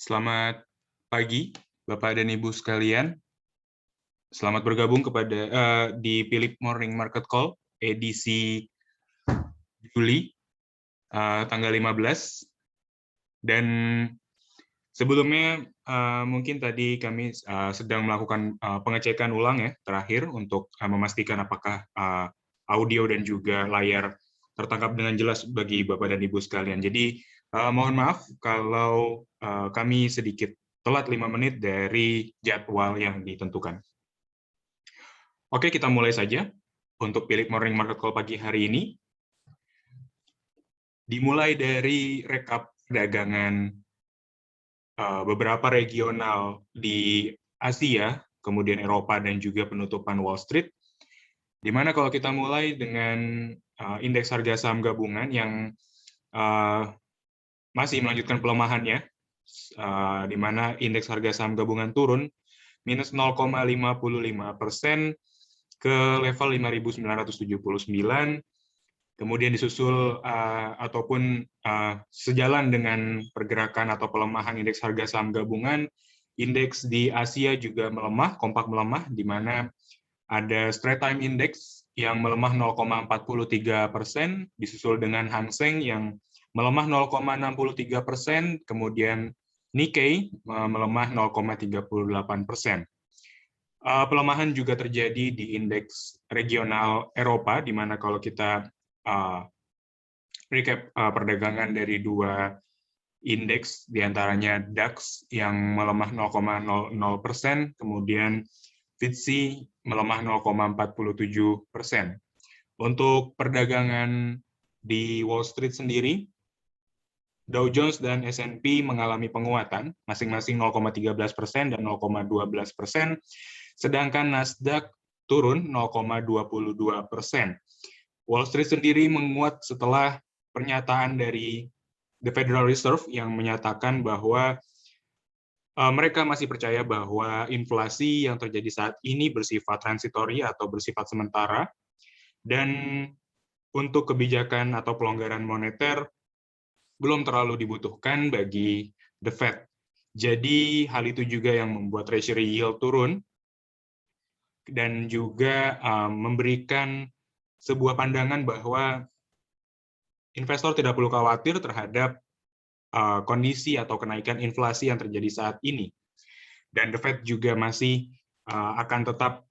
Selamat pagi, Bapak dan Ibu sekalian. Selamat bergabung di Philip Morning Market Call edisi Juli tanggal 15. Dan sebelumnya mungkin tadi kami sedang melakukan pengecekan ulang ya terakhir untuk memastikan apakah audio dan juga layar tertangkap dengan jelas bagi Bapak dan Ibu sekalian. Jadi mohon maaf kalau kami sedikit telat 5 menit dari jadwal yang ditentukan. Oke, kita mulai saja untuk Philip Morning Market Call pagi hari ini. Dimulai dari rekap perdagangan beberapa regional di Asia, kemudian Eropa, dan juga penutupan Wall Street. Di mana kalau kita mulai dengan indeks harga saham gabungan yang masih melanjutkan pelemahannya, di mana indeks harga saham gabungan turun minus 0,55% ke level 5.979, kemudian disusul ataupun sejalan dengan pergerakan atau pelemahan indeks harga saham gabungan, indeks di Asia juga melemah, kompak melemah, di mana ada Straits Times Index yang melemah 0,43%, disusul dengan Hang Seng yang melemah 0,63%, kemudian Nikkei melemah 0,38%. Pelemahan juga terjadi di indeks regional Eropa, di mana kalau kita recap perdagangan dari dua indeks, diantaranya DAX yang melemah 0,00%, kemudian FTSE melemah 0,47%. Untuk perdagangan di Wall Street sendiri, Dow Jones dan S&P mengalami penguatan, masing-masing 0,13% dan 0,12%, sedangkan Nasdaq turun 0,22%. Wall Street sendiri menguat setelah pernyataan dari The Federal Reserve yang menyatakan bahwa mereka masih percaya bahwa inflasi yang terjadi saat ini bersifat transitori atau bersifat sementara, dan untuk kebijakan atau pelonggaran moneter belum terlalu dibutuhkan bagi The Fed. Jadi hal itu juga yang membuat Treasury yield turun dan juga memberikan sebuah pandangan bahwa investor tidak perlu khawatir terhadap kondisi atau kenaikan inflasi yang terjadi saat ini. Dan The Fed juga masih akan tetap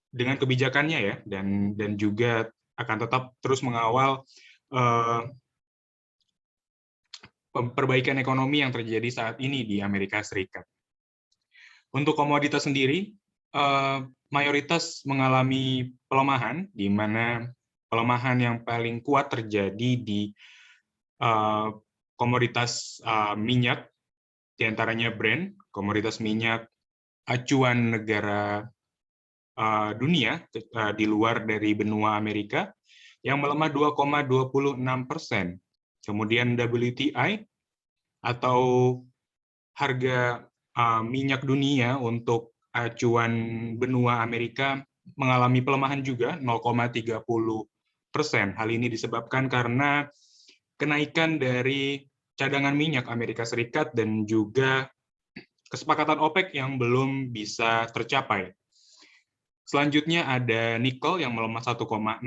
dengan kebijakannya ya, dan juga akan tetap terus mengawal perbaikan ekonomi yang terjadi saat ini di Amerika Serikat. Untuk komoditas sendiri, mayoritas mengalami pelemahan, di mana pelemahan yang paling kuat terjadi di komoditas minyak, diantaranya Brent, komoditas minyak acuan negara dunia di luar dari benua Amerika, yang melemah 2,26%. Kemudian WTI atau harga minyak dunia untuk acuan benua Amerika mengalami pelemahan juga 0,30%. Hal ini disebabkan karena kenaikan dari cadangan minyak Amerika Serikat dan juga kesepakatan OPEC yang belum bisa tercapai. Selanjutnya ada nikel yang melemah 1,06%,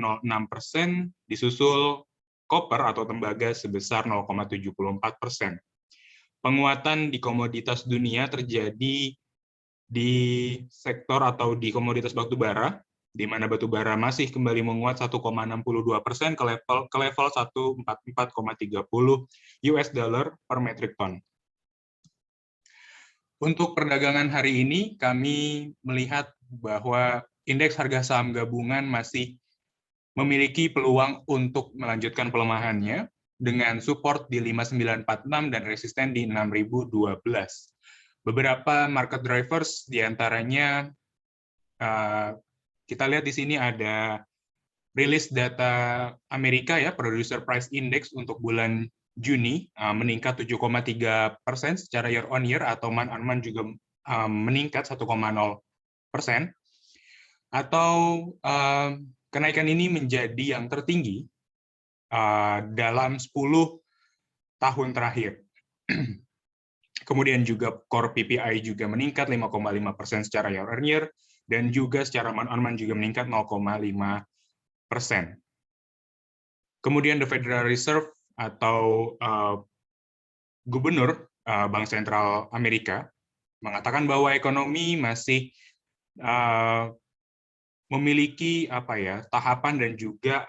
disusul koper atau tembaga sebesar 0,74%. Penguatan di komoditas dunia terjadi di sektor atau di komoditas batubara, di mana batubara masih kembali menguat 1,62% ke level 144,30 US dollar per metric ton. Untuk perdagangan hari ini, kami melihat bahwa indeks harga saham gabungan masih memiliki peluang untuk melanjutkan pelemahannya dengan support di 5946 dan resisten di 6012. Beberapa market drivers diantaranya kita lihat di sini ada rilis data Amerika ya, Producer Price Index untuk bulan Juni meningkat 7,3% secara year on year, atau month on month juga meningkat 1,0%. Atau kenaikan ini menjadi yang tertinggi dalam 10 tahun terakhir. Kemudian juga core PPI juga meningkat 5,5% secara year-on-year, dan juga secara month-on-month juga meningkat 0,5%. Kemudian the Federal Reserve atau Gubernur Bank Sentral Amerika mengatakan bahwa ekonomi masih memiliki tahapan dan juga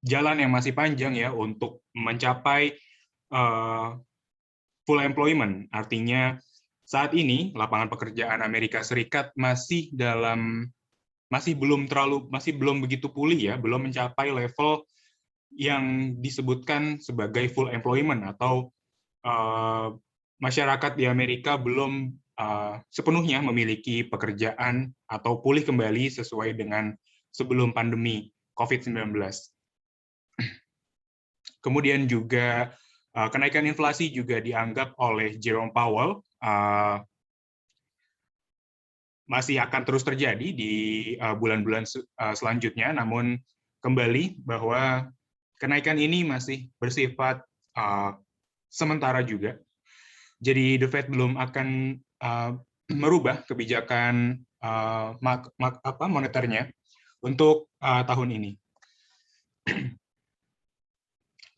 jalan yang masih panjang ya untuk mencapai full employment. Artinya saat ini lapangan pekerjaan Amerika Serikat masih belum begitu pulih ya, belum mencapai level yang disebutkan sebagai full employment, atau masyarakat di Amerika belum sepenuhnya memiliki pekerjaan atau pulih kembali sesuai dengan sebelum pandemi COVID-19. Kemudian juga kenaikan inflasi juga dianggap oleh Jerome Powell masih akan terus terjadi di bulan-bulan selanjutnya, namun kembali bahwa kenaikan ini masih bersifat sementara juga. Jadi The Fed belum akan merubah kebijakan moneternya untuk tahun ini.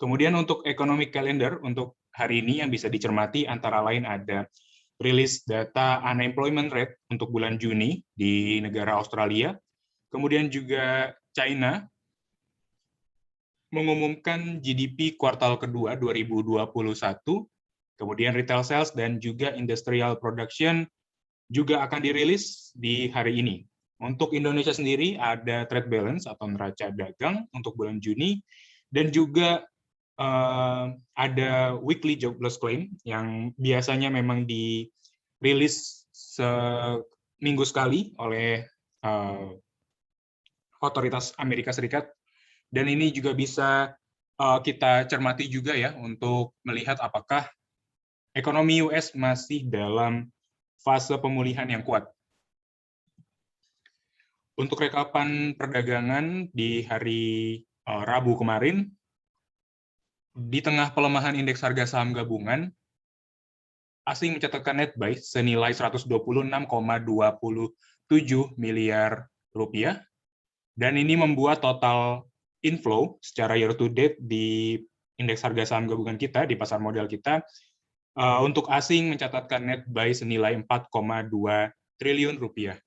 Kemudian untuk economic calendar untuk hari ini yang bisa dicermati antara lain ada rilis data unemployment rate untuk bulan Juni di negara Australia. Kemudian juga China mengumumkan GDP kuartal kedua 2021. Kemudian retail sales dan juga industrial production juga akan dirilis di hari ini. Untuk Indonesia sendiri ada trade balance atau neraca dagang untuk bulan Juni, dan juga ada weekly jobless claim yang biasanya memang dirilis seminggu sekali oleh otoritas Amerika Serikat, dan ini juga bisa kita cermati juga ya untuk melihat apakah ekonomi US masih dalam fase pemulihan yang kuat. Untuk rekapan perdagangan di hari Rabu kemarin, di tengah pelemahan indeks harga saham gabungan, asing mencatatkan net buy senilai 126,27 miliar rupiah, dan ini membuat total inflow secara year to date di indeks harga saham gabungan kita, di pasar modal kita, untuk asing mencatatkan net buy senilai 4,2 triliun rupiah.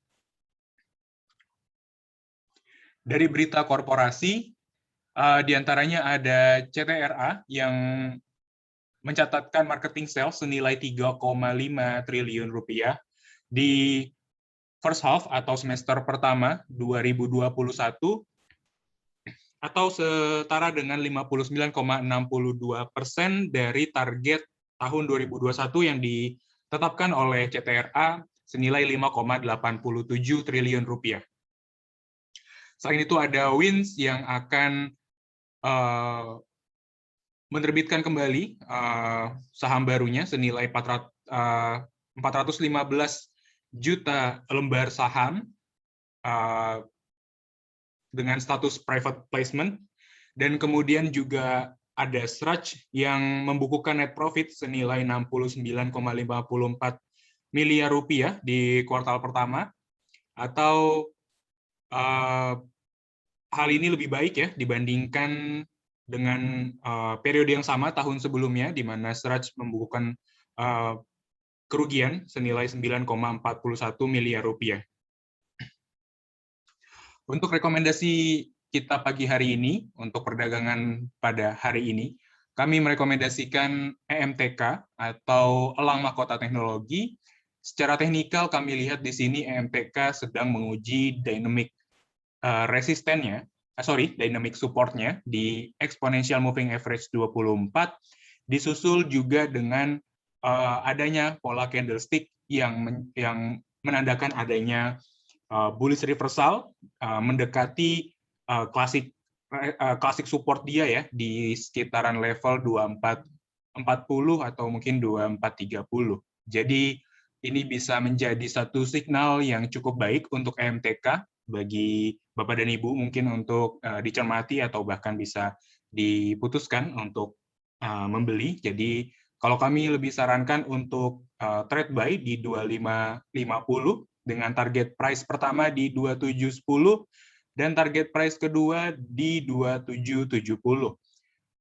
Dari berita korporasi, di antaranya ada CTRA yang mencatatkan marketing sales senilai 3,5 triliun rupiah di first half atau semester pertama 2021, atau setara dengan 59,62% dari target tahun 2021 yang ditetapkan oleh CTRA senilai 5,87 triliun rupiah. Selain itu ada Wins yang akan menerbitkan kembali saham barunya senilai 415 juta lembar saham dengan status private placement, dan kemudian juga ada Sraj yang membukukan net profit senilai 69,54 miliar rupiah di kuartal pertama, atau hal ini lebih baik ya dibandingkan dengan periode yang sama tahun sebelumnya, di mana Sraj membukukan kerugian senilai 9,41 miliar rupiah. Untuk rekomendasi kita pagi hari ini, untuk perdagangan pada hari ini, kami merekomendasikan EMTK atau Elang Mahkota Teknologi. Secara teknikal kami lihat di sini EMTK sedang menguji dynamic dynamic supportnya di exponential moving average 24, disusul juga dengan adanya pola candlestick yang menandakan adanya bullish reversal mendekati klasik support dia ya di sekitaran level 2440 atau mungkin 2430. Jadi ini bisa menjadi satu signal yang cukup baik untuk EMTK bagi Bapak dan Ibu, mungkin untuk dicermati atau bahkan bisa diputuskan untuk membeli. Jadi kalau kami lebih sarankan untuk trade buy di 25.50 dengan target price pertama di 27.10 dan target price kedua di 27.70.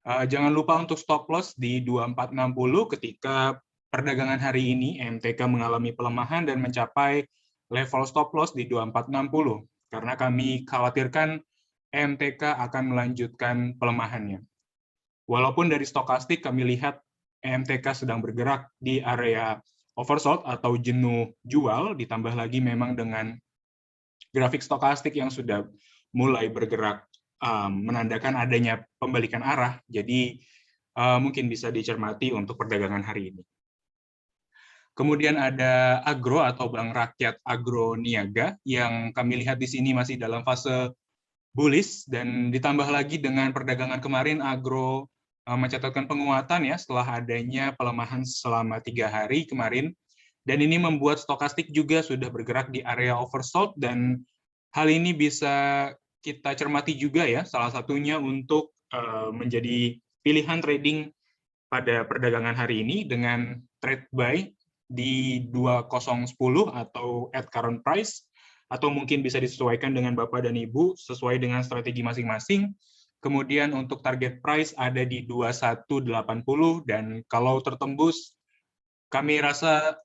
Jangan lupa untuk stop loss di 24.60 ketika perdagangan hari ini MTK mengalami pelemahan dan mencapai level stop loss di 24.60 karena kami khawatirkan MTK akan melanjutkan pelemahannya. Walaupun dari stokastik kami lihat MTK sedang bergerak di area oversold atau jenuh jual, ditambah lagi memang dengan grafik stokastik yang sudah mulai bergerak menandakan adanya pembalikan arah, jadi mungkin bisa dicermati untuk perdagangan hari ini. Kemudian ada agro atau bank rakyat agro niaga yang kami lihat di sini masih dalam fase bullish dan ditambah lagi dengan perdagangan kemarin agro mencatatkan penguatan ya setelah adanya pelemahan selama 3 hari kemarin, dan ini membuat stokastik juga sudah bergerak di area oversold, dan hal ini bisa kita cermati juga ya, salah satunya untuk menjadi pilihan trading pada perdagangan hari ini dengan trade buy di 2010 atau at current price, atau mungkin bisa disesuaikan dengan Bapak dan Ibu sesuai dengan strategi masing-masing. Kemudian untuk target price ada di 2180, dan kalau tertembus kami rasa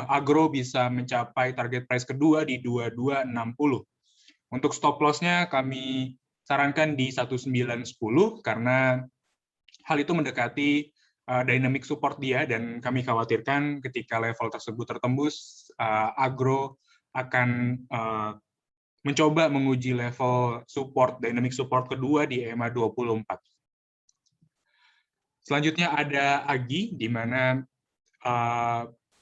agro bisa mencapai target price kedua di 2260. Untuk stop loss-nya kami sarankan di 1910 karena hal itu mendekati dynamic support dia, dan kami khawatirkan ketika level tersebut tertembus, agro akan mencoba menguji level support, dynamic support kedua di EMA 24. Selanjutnya ada AGI, di mana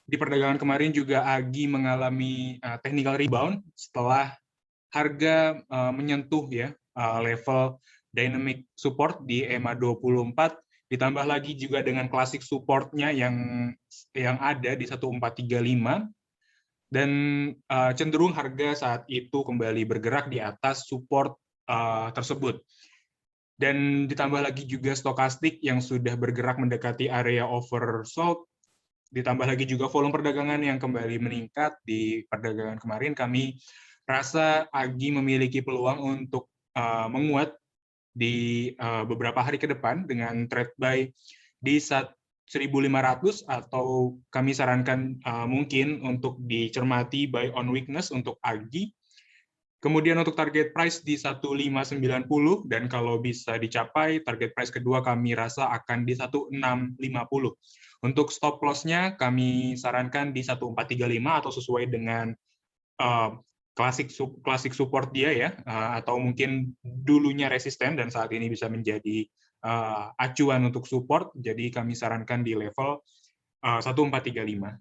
di perdagangan kemarin juga AGI mengalami technical rebound setelah harga menyentuh ya level dynamic support di EMA 24, ditambah lagi juga dengan klasik supportnya yang ada di 1435, dan cenderung harga saat itu kembali bergerak di atas support tersebut. Dan ditambah lagi juga stokastik yang sudah bergerak mendekati area oversold, ditambah lagi juga volume perdagangan yang kembali meningkat di perdagangan kemarin, kami rasa AGI memiliki peluang untuk menguat di beberapa hari ke depan dengan trade buy di 1.500, atau kami sarankan mungkin untuk dicermati buy on weakness untuk AGI. Kemudian untuk target price di 1590, dan kalau bisa dicapai target price kedua kami rasa akan di 1650. Untuk stop loss-nya kami sarankan di 1435 atau sesuai dengan klasik support dia ya, atau mungkin dulunya resisten dan saat ini bisa menjadi acuan untuk support, jadi kami sarankan di level 1435.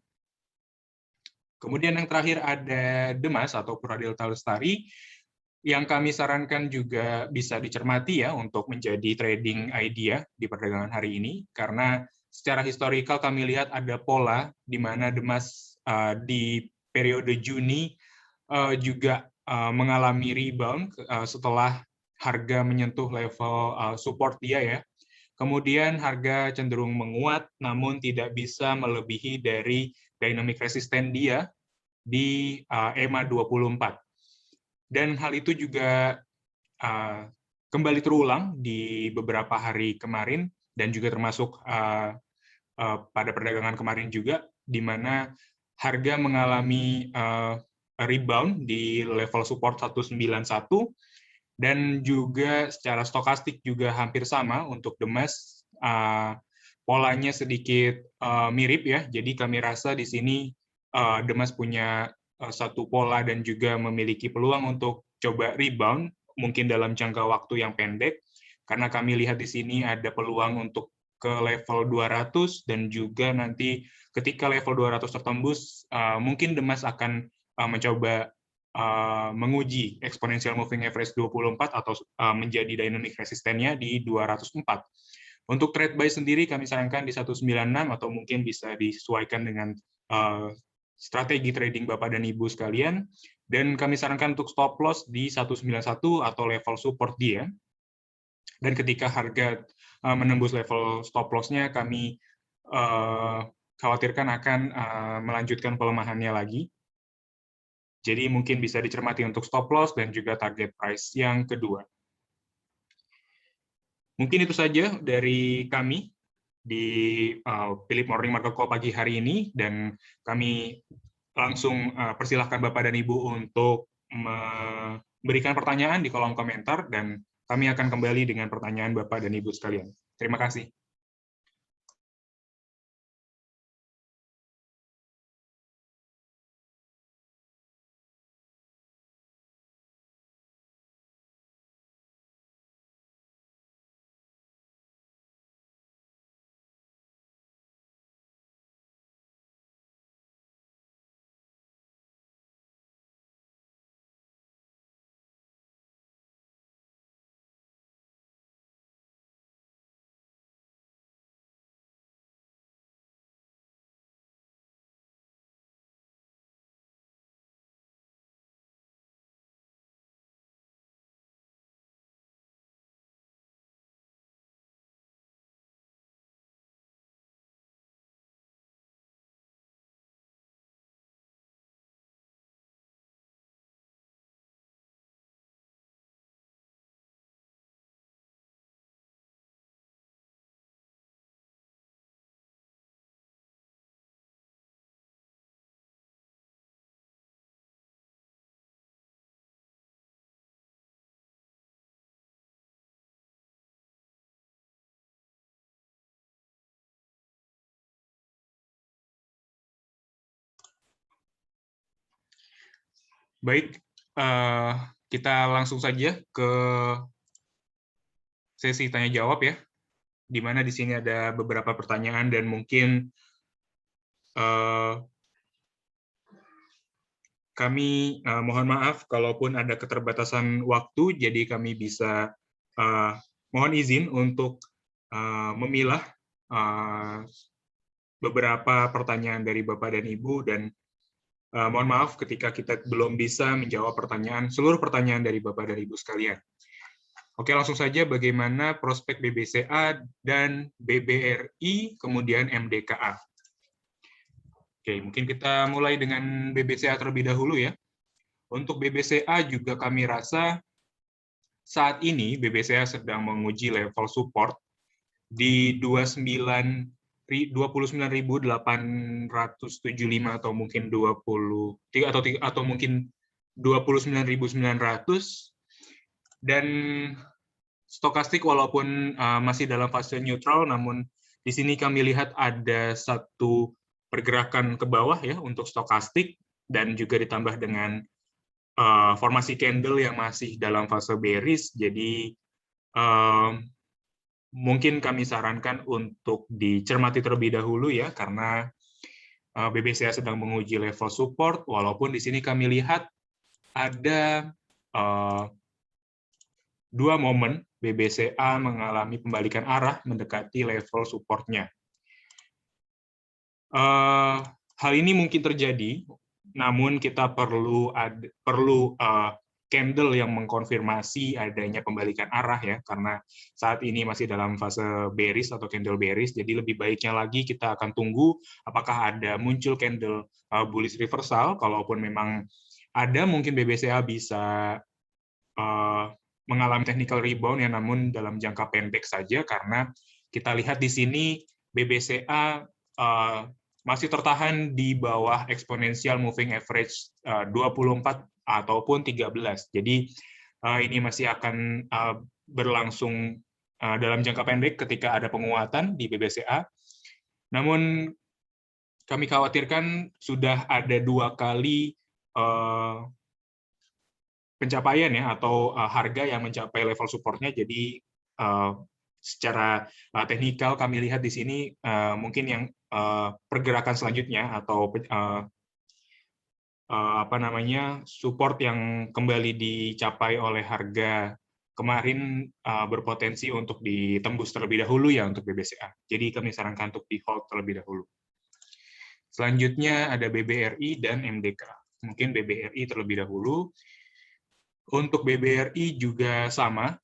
Kemudian yang terakhir ada Demas atau Pura Delta Lestari, yang kami sarankan juga bisa dicermati ya untuk menjadi trading idea di perdagangan hari ini, karena secara historikal kami lihat ada pola di mana Demas di periode Juni juga mengalami rebound setelah harga menyentuh level support dia ya. Kemudian harga cenderung menguat, namun tidak bisa melebihi dari dynamic resisten dia di EMA 24. Dan hal itu juga kembali terulang di beberapa hari kemarin, dan juga termasuk pada perdagangan kemarin juga, di mana harga mengalami rebound di level support 191, dan juga secara stokastik juga hampir sama untuk Demas, polanya sedikit mirip ya, jadi kami rasa di sini Demas punya satu pola dan juga memiliki peluang untuk coba rebound, mungkin dalam jangka waktu yang pendek, karena kami lihat di sini ada peluang untuk ke level 200, dan juga nanti ketika level 200 tertembus, mungkin Demas akan mencoba menguji exponential moving average 24 atau menjadi dynamic resistennya di 204. Untuk trade buy sendiri kami sarankan di 196, atau mungkin bisa disesuaikan dengan strategi trading Bapak dan Ibu sekalian, dan kami sarankan untuk stop loss di 191 atau level support dia. Dan ketika harga menembus level stop loss-nya, kami khawatirkan akan melanjutkan pelemahannya lagi. Jadi mungkin bisa dicermati untuk stop loss dan juga target price yang kedua. Mungkin itu saja dari kami di Philip Morning Market Call pagi hari ini, dan kami langsung persilahkan Bapak dan Ibu untuk memberikan pertanyaan di kolom komentar, dan kami akan kembali dengan pertanyaan Bapak dan Ibu sekalian. Terima kasih. Baik, kita langsung saja ke sesi tanya jawab ya, di mana di sini ada beberapa pertanyaan dan mungkin kami mohon maaf kalaupun ada keterbatasan waktu, jadi kami bisa mohon izin untuk memilah beberapa pertanyaan dari Bapak dan Ibu, dan mohon maaf ketika kita belum bisa menjawab seluruh pertanyaan dari Bapak dan Ibu sekalian. Oke, langsung saja, bagaimana prospek BBCA dan BBRI, kemudian MDKA. Oke, mungkin kita mulai dengan BBCA terlebih dahulu ya. Untuk BBCA juga kami rasa saat ini BBCA sedang menguji level support di 29.875 atau mungkin 20 atau mungkin 29.900, dan stokastik walaupun masih dalam fase neutral, namun di sini kami lihat ada satu pergerakan ke bawah ya untuk stokastik, dan juga ditambah dengan formasi candle yang masih dalam fase bearish. Jadi mungkin kami sarankan untuk dicermati terlebih dahulu ya, karena BBCA sedang menguji level support, walaupun di sini kami lihat ada dua momen BBCA mengalami pembalikan arah mendekati level support-nya. Hal ini mungkin terjadi, namun kita perlu candle yang mengkonfirmasi adanya pembalikan arah ya, karena saat ini masih dalam fase bearish atau candle bearish. Jadi lebih baiknya lagi kita akan tunggu apakah ada muncul candle bullish reversal. Kalaupun memang ada, mungkin BBCA bisa mengalami technical rebound ya, namun dalam jangka pendek saja, karena kita lihat di sini BBCA masih tertahan di bawah exponential moving average 24 ataupun 13. Jadi ini masih akan berlangsung dalam jangka pendek ketika ada penguatan di BBCA. Namun kami khawatirkan sudah ada dua kali pencapaian ya, atau harga yang mencapai level supportnya. Jadi secara teknikal kami lihat di sini mungkin yang pergerakan selanjutnya atau support yang kembali dicapai oleh harga kemarin berpotensi untuk ditembus terlebih dahulu ya untuk BBCA. Jadi kami sarankan untuk di hold terlebih dahulu. Selanjutnya ada BBRI dan MDK. Mungkin BBRI terlebih dahulu. Untuk BBRI juga sama,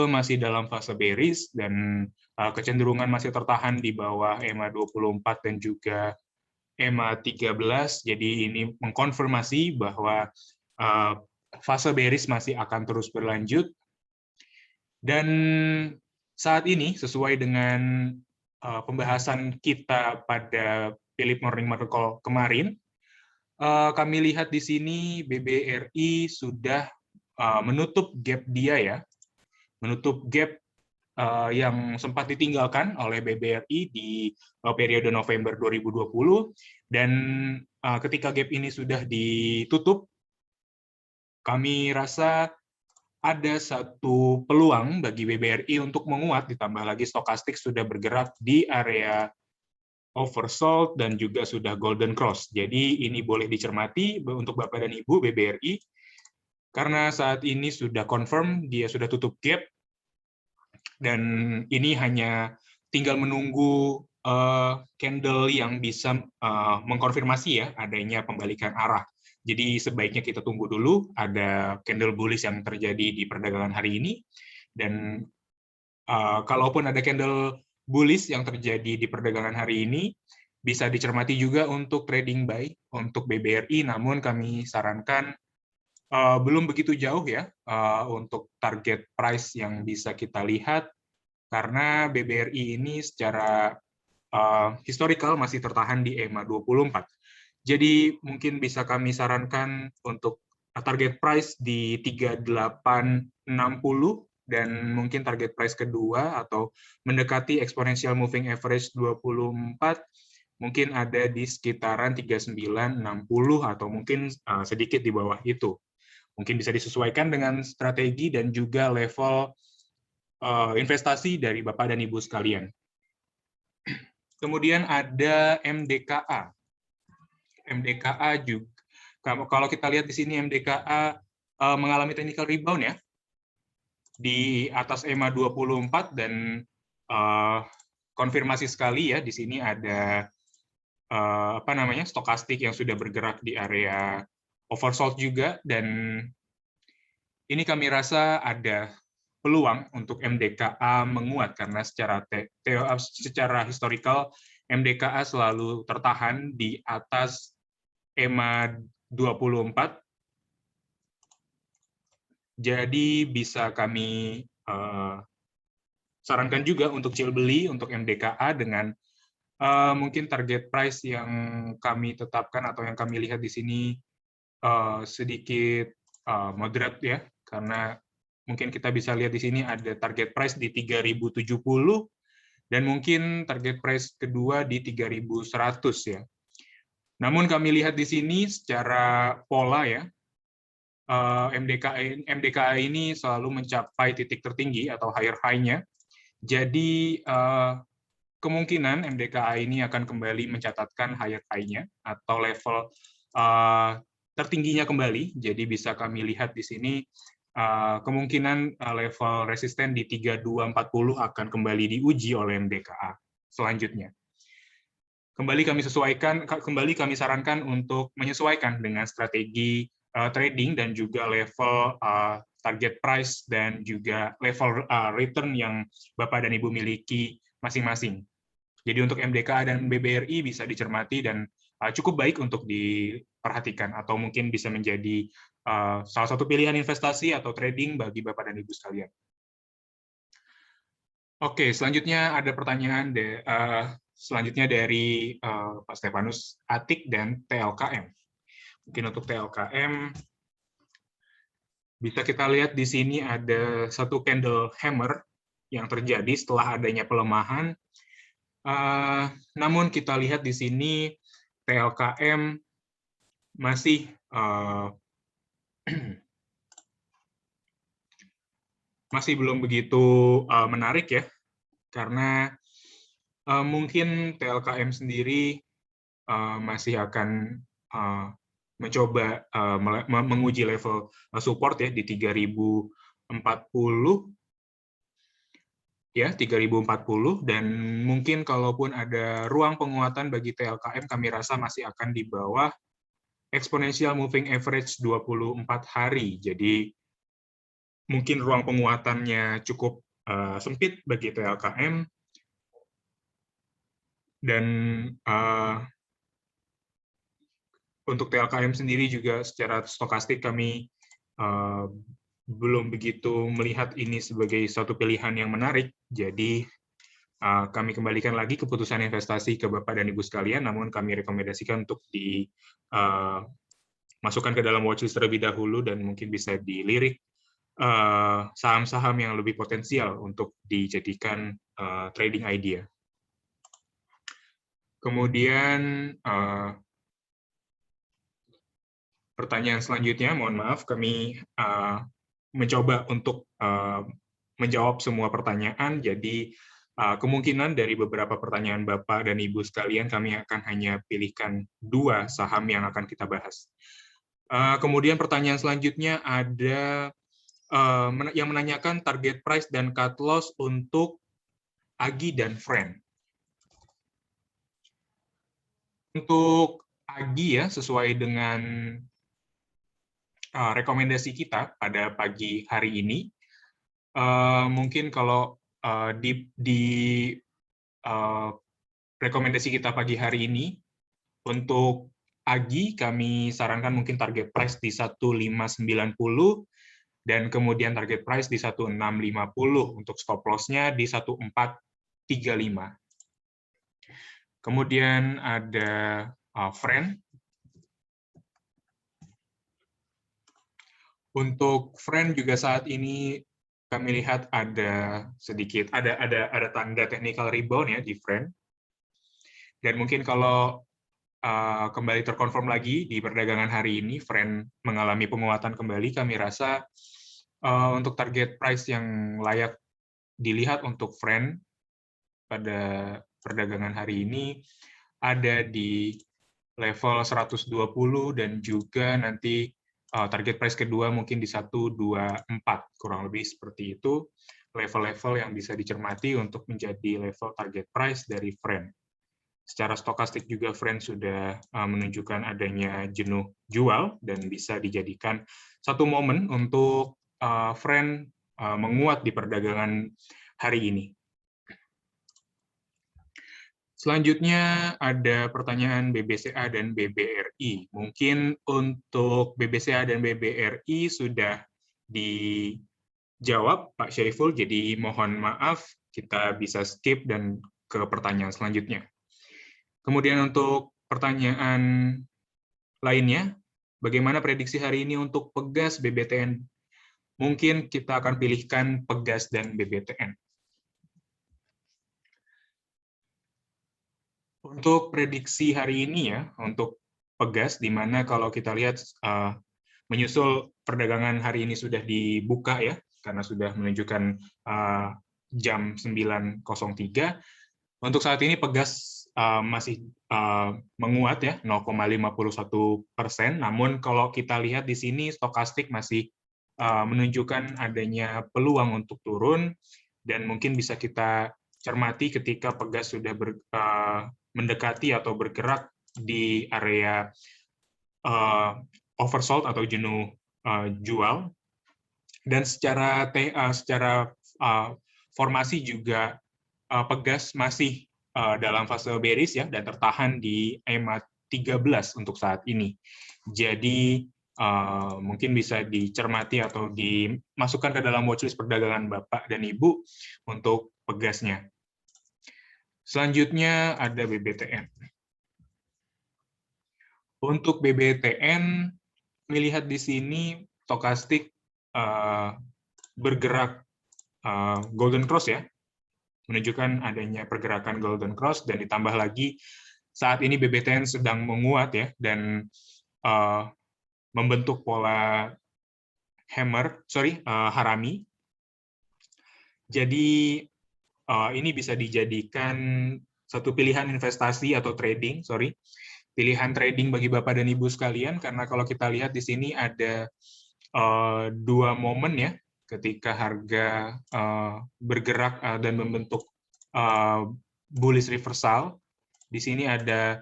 masih dalam fase bearish dan kecenderungan masih tertahan di bawah EMA 24 dan juga EMA 13. Jadi ini mengkonfirmasi bahwa fase bearish masih akan terus berlanjut. Dan saat ini sesuai dengan pembahasan kita pada Philip Morning Market Call kemarin, kami lihat di sini BBRI sudah menutup gap dia ya, menutup gap yang sempat ditinggalkan oleh BBRI di periode November 2020, dan ketika gap ini sudah ditutup, kami rasa ada satu peluang bagi BBRI untuk menguat, ditambah lagi stokastik sudah bergerak di area oversold dan juga sudah golden cross. Jadi ini boleh dicermati untuk Bapak dan Ibu BBRI, karena saat ini sudah confirm dia sudah tutup gap, dan ini hanya tinggal menunggu candle yang bisa mengkonfirmasi ya adanya pembalikan arah. Jadi sebaiknya kita tunggu dulu ada candle bullish yang terjadi di perdagangan hari ini, dan kalaupun ada candle bullish yang terjadi di perdagangan hari ini, bisa dicermati juga untuk trading buy untuk BBRI, namun kami sarankan belum begitu jauh ya untuk target price yang bisa kita lihat, karena BBRI ini secara historical masih tertahan di EMA 24. Jadi mungkin bisa kami sarankan untuk target price di 3860, dan mungkin target price kedua atau mendekati exponential moving average 24 mungkin ada di sekitaran 3960 atau mungkin sedikit di bawah itu. Mungkin bisa disesuaikan dengan strategi dan juga level investasi dari Bapak dan Ibu sekalian. Kemudian ada MDKA. MDKA juga, kalau kita lihat di sini MDKA mengalami technical rebound ya, di atas EMA 24, dan konfirmasi sekali ya, di sini ada stokastik yang sudah bergerak di area oversold juga, dan ini kami rasa ada peluang untuk MDKA menguat, karena secara historical MDKA selalu tertahan di atas EMA 24. Jadi bisa kami sarankan juga untuk chill beli untuk MDKA dengan mungkin target price yang kami tetapkan atau yang kami lihat di sini sedikit moderate ya, karena mungkin kita bisa lihat di sini ada target price di 3070 dan mungkin target price kedua di 3100 ya. Namun kami lihat di sini secara pola ya, MDKA ini selalu mencapai titik tertinggi atau higher high-nya. Jadi kemungkinan MDKA ini akan kembali mencatatkan higher high-nya atau level tertingginya kembali. Jadi bisa kami lihat di sini kemungkinan level resisten di 3240 akan kembali diuji oleh MDKA selanjutnya. Kembali kami sarankan untuk menyesuaikan dengan strategi trading dan juga level target price dan juga level return yang Bapak dan Ibu miliki masing-masing. Jadi untuk MDKA dan BBRI bisa dicermati dan cukup baik untuk diperhatikan, atau mungkin bisa menjadi salah satu pilihan investasi atau trading bagi Bapak dan Ibu sekalian. Oke, selanjutnya ada pertanyaan selanjutnya dari Pak Stefanus Atik dan TLKM. Mungkin untuk TLKM bisa kita lihat di sini ada satu candle hammer yang terjadi setelah adanya pelemahan. Namun kita lihat di sini TLKM masih belum begitu menarik ya, karena mungkin TLKM sendiri masih akan mencoba menguji level support ya di 3040 ya, 3040, dan mungkin kalaupun ada ruang penguatan bagi TLKM, kami rasa masih akan di bawah exponential moving average 24 hari. Jadi mungkin ruang penguatannya cukup sempit bagi TLKM, dan untuk TLKM sendiri juga secara stokastik kami belum begitu melihat ini sebagai suatu pilihan yang menarik. Jadi kami kembalikan lagi keputusan investasi ke Bapak dan Ibu sekalian, namun kami rekomendasikan untuk dimasukkan ke dalam watchlist terlebih dahulu dan mungkin bisa dilirik saham-saham yang lebih potensial untuk dijadikan trading idea. Kemudian pertanyaan selanjutnya, mohon maaf, kami mencoba untuk menjawab semua pertanyaan, jadi kemungkinan dari beberapa pertanyaan Bapak dan Ibu sekalian, kami akan hanya pilihkan 2 saham yang akan kita bahas. Kemudian pertanyaan selanjutnya ada yang menanyakan target price dan cut loss untuk AGI dan Friend. Untuk AGI ya, sesuai dengan rekomendasi kita pada pagi hari ini, mungkin kalau di rekomendasi kita pagi hari ini, untuk AGI kami sarankan mungkin target price di 1590, dan kemudian target price di 1650, untuk stop loss-nya di 1435. Kemudian ada Friend. Untuk Friend juga saat ini kami lihat ada sedikit ada tanda technical rebound ya di Friend. Dan mungkin kalau kembali terkonfirm lagi di perdagangan hari ini, Friend mengalami penguatan kembali, kami rasa untuk target price yang layak dilihat untuk Friend pada perdagangan hari ini ada di level 120 dan juga nanti target price kedua mungkin di 124, kurang lebih seperti itu level-level yang bisa dicermati untuk menjadi level target price dari Friend. Secara stokastik juga Friend sudah menunjukkan adanya jenuh jual dan bisa dijadikan satu momen untuk Friend menguat di perdagangan hari ini. Selanjutnya ada pertanyaan BBCA dan BBRI. Mungkin untuk BBCA dan BBRI sudah dijawab Pak Syaiful, jadi mohon maaf kita bisa skip dan ke pertanyaan selanjutnya. Kemudian untuk pertanyaan lainnya, bagaimana prediksi hari ini untuk Pegas BBTN? Mungkin kita akan pilihkan Pegas dan BBTN. Untuk prediksi hari ini ya, untuk Pegas, di mana kalau kita lihat menyusul perdagangan hari ini sudah dibuka ya, karena sudah menunjukkan jam 9.03. Untuk saat ini Pegas masih menguat ya, 0,51%. Namun kalau kita lihat di sini stokastik masih menunjukkan adanya peluang untuk turun, dan mungkin bisa kita cermati ketika Pegas sudah mendekati atau bergerak di area oversold atau jenuh jual, dan secara formasi juga Pegas masih dalam fase bearish ya, dan tertahan di EMA 13 untuk saat ini. Jadi mungkin bisa dicermati atau dimasukkan ke dalam watchlist perdagangan Bapak dan Ibu untuk Pegasnya. Selanjutnya ada BBTN. Untuk BBTN, melihat di sini stokastik bergerak golden cross ya, menunjukkan adanya pergerakan golden cross, dan ditambah lagi saat ini BBTN sedang menguat ya, dan membentuk pola harami. Jadi ini bisa dijadikan satu pilihan investasi atau pilihan trading bagi Bapak dan Ibu sekalian, karena kalau kita lihat di sini ada 2 momen ya, ketika harga bergerak dan membentuk bullish reversal. Di sini ada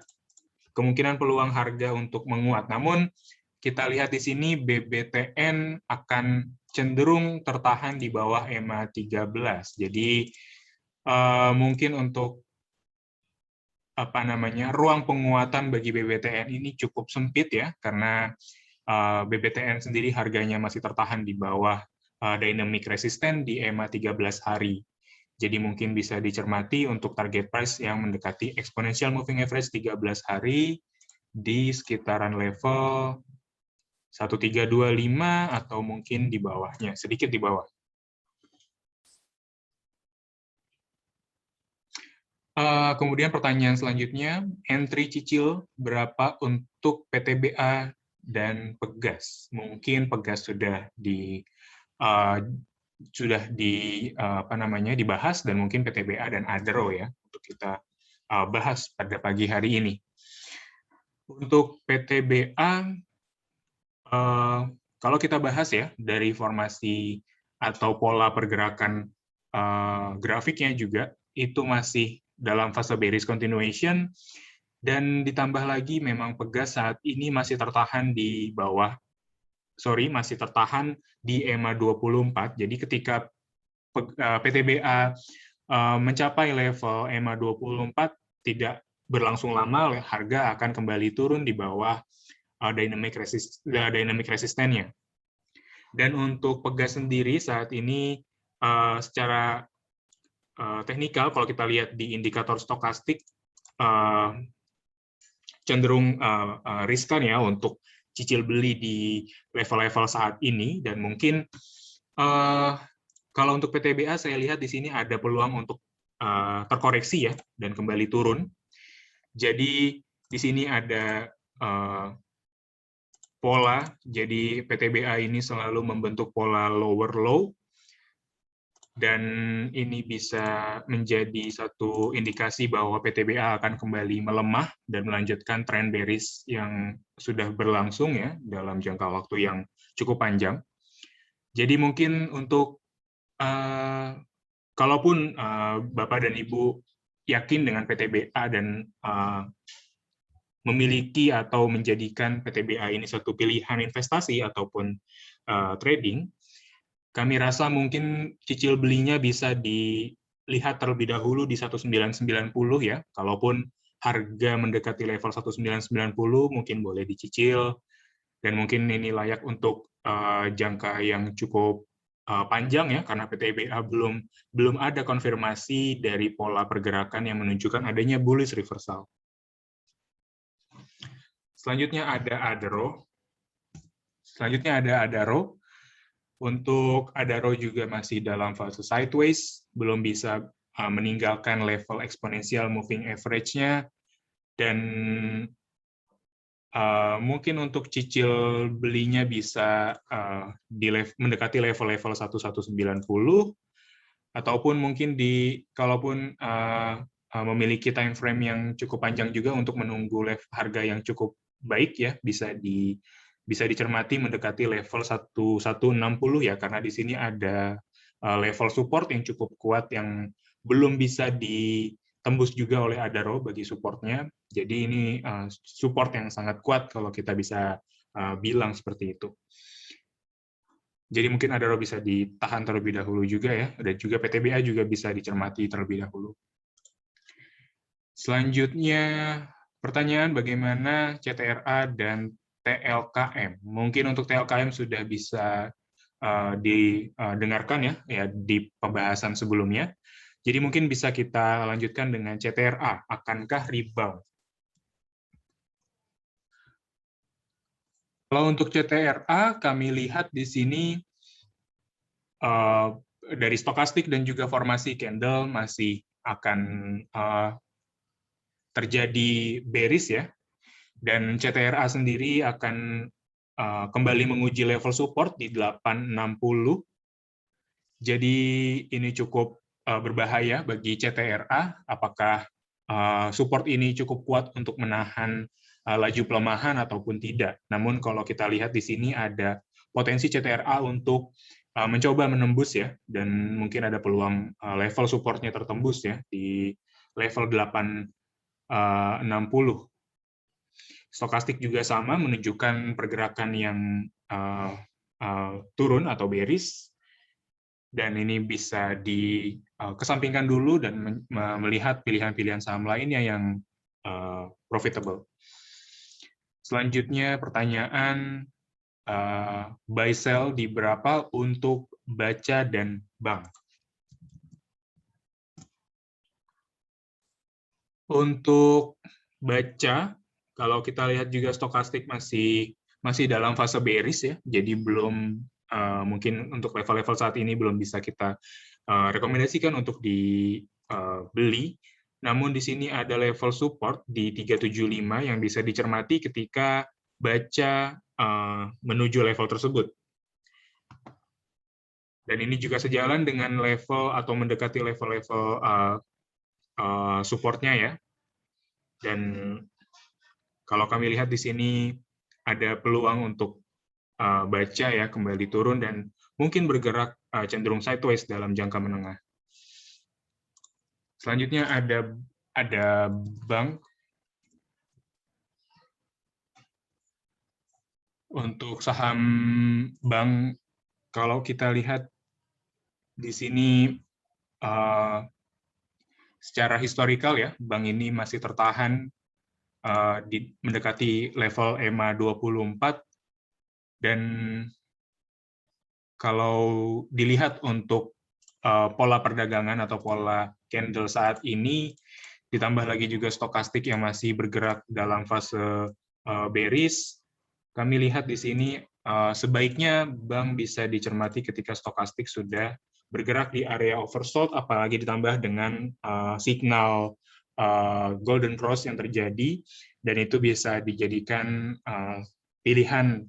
kemungkinan peluang harga untuk menguat. Namun kita lihat di sini BBTN akan cenderung tertahan di bawah EMA 13. Jadi mungkin untuk ruang penguatan bagi BBTN ini cukup sempit ya, karena BBTN sendiri harganya masih tertahan di bawah dynamic resistant di EMA 13 hari. Jadi mungkin bisa dicermati untuk target price yang mendekati exponential moving average 13 hari di sekitaran level 1325 atau mungkin di bawahnya, sedikit di bawah. Kemudian pertanyaan selanjutnya, entry cicil berapa untuk PTBA dan Pegas? Mungkin Pegas sudah dibahas, dan mungkin PTBA dan Adro ya untuk kita bahas pada pagi hari ini. Untuk PTBA, kalau kita bahas ya dari formasi atau pola pergerakan grafiknya juga, itu masih dalam fase bearish continuation, dan ditambah lagi memang Pegas saat ini masih tertahan di EMA 24. Jadi ketika PTBA mencapai level EMA 24, tidak berlangsung lama harga akan kembali turun di bawah dynamic resistance-nya. Dan untuk Pegas sendiri saat ini secara teknikal, kalau kita lihat di indikator stokastik, cenderung riskan ya untuk cicil beli di level-level saat ini, dan mungkin kalau untuk PTBA saya lihat di sini ada peluang untuk terkoreksi ya dan kembali turun. Jadi di sini ada pola, jadi PTBA ini selalu membentuk pola lower low, dan ini bisa menjadi satu indikasi bahwa PTBA akan kembali melemah dan melanjutkan tren bearish yang sudah berlangsung ya dalam jangka waktu yang cukup panjang. Jadi mungkin untuk kalaupun Bapak dan Ibu yakin dengan PTBA dan memiliki atau menjadikan PTBA ini satu pilihan investasi ataupun trading, kami rasa mungkin cicil belinya bisa dilihat terlebih dahulu di 1990 ya. Kalaupun harga mendekati level 1990 mungkin boleh dicicil, dan mungkin ini layak untuk jangka yang cukup panjang ya, karena PTBA belum ada konfirmasi dari pola pergerakan yang menunjukkan adanya bullish reversal. Selanjutnya ada Adaro. Untuk Adaro juga masih dalam fase sideways, belum bisa meninggalkan level exponential moving average-nya, dan mungkin untuk cicil belinya bisa mendekati level-level 1190, ataupun mungkin kalaupun memiliki time frame yang cukup panjang juga untuk menunggu harga yang cukup baik ya, bisa dicermati mendekati level 1160 ya, karena di sini ada level support yang cukup kuat yang belum bisa ditembus juga oleh Adaro bagi supportnya. Jadi ini support yang sangat kuat kalau kita bisa bilang seperti itu. Jadi mungkin Adaro bisa ditahan terlebih dahulu juga ya, dan juga PTBA juga bisa dicermati terlebih dahulu. Selanjutnya pertanyaan bagaimana CTRA dan TLKM. Mungkin untuk TLKM sudah bisa didengarkan ya di pembahasan sebelumnya. Jadi mungkin bisa kita lanjutkan dengan CTRA, akankah rebound? Kalau untuk CTRA, kami lihat di sini dari stokastik dan juga formasi candle masih akan terjadi bearish ya, dan CTRA sendiri akan kembali menguji level support di 860. Jadi ini cukup berbahaya bagi CTRA, apakah support ini cukup kuat untuk menahan laju pelemahan ataupun tidak. Namun kalau kita lihat di sini ada potensi CTRA untuk mencoba menembus ya, dan mungkin ada peluang level supportnya tertembus ya di level 860. Stokastik juga sama menunjukkan pergerakan yang turun atau bearish, dan ini bisa dikesampingkan dulu dan melihat pilihan-pilihan saham lainnya yang profitable. Selanjutnya pertanyaan, buy sell di berapa untuk baca dan bank. Untuk baca, kalau kita lihat juga stokastik masih dalam fase bearish ya, jadi belum mungkin untuk level-level saat ini belum bisa kita rekomendasikan untuk dibeli. Namun di sini ada level support di 375 yang bisa dicermati ketika baca menuju level tersebut. Dan ini juga sejalan dengan level atau mendekati level-level supportnya ya. Dan kalau kami lihat di sini ada peluang untuk baca ya kembali turun dan mungkin bergerak cenderung sideways dalam jangka menengah. Selanjutnya ada bank. Untuk saham bank, kalau kita lihat di sini secara historikal ya, bank ini masih tertahan mendekati level EMA 24, dan kalau dilihat untuk pola perdagangan atau pola candle saat ini, ditambah lagi juga stokastik yang masih bergerak dalam fase bearish, kami lihat di sini sebaiknya bank bisa dicermati ketika stokastik sudah bergerak di area oversold, apalagi ditambah dengan signal golden cross yang terjadi, dan itu bisa dijadikan pilihan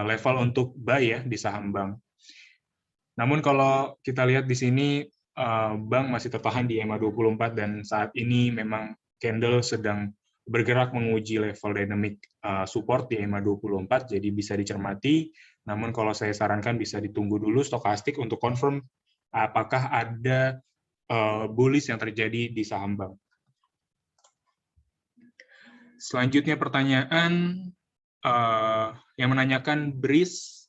level untuk buy ya di saham bank. Namun kalau kita lihat di sini bank masih tertahan di EMA 24 dan saat ini memang candle sedang bergerak menguji level dynamic support di EMA 24, jadi bisa dicermati. Namun kalau saya sarankan bisa ditunggu dulu stokastik untuk confirm apakah ada bullish yang terjadi di saham bank. Selanjutnya pertanyaan yang menanyakan BRIS